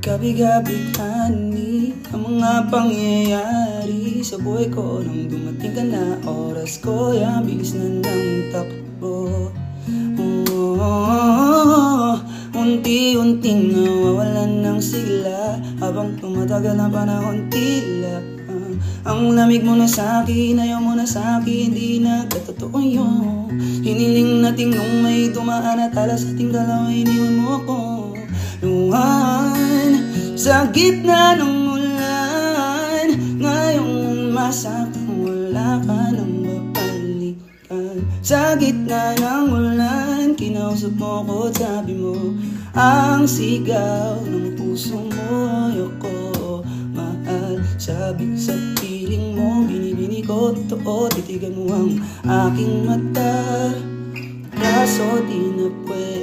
Gabi-gabi honey, ang mga pangyayari sa buhay ko nang dumating ka na. Oras ko, yung bilis na ng takbo. Unti-unting nawawalan ng sigla habang tumatagal ang panahon tila ang lamig mo na sa'kin, ayaw mo na sa'kin, di nagkatotoo yun. Hiniling natin nung may dumaan at alas ating dalawa, iniwan mo ako. Luhan sa gitna ng ulan, ngayong masakang wala ka nang babalikan. Sa gitna ng ulan, kinausap mo ko at sabi mo ang sigaw ng puso mo, ayoko mahal. Sabi sa piling mo, binibini ko totoo, titigan mo ang aking mata. Kaso di na pwede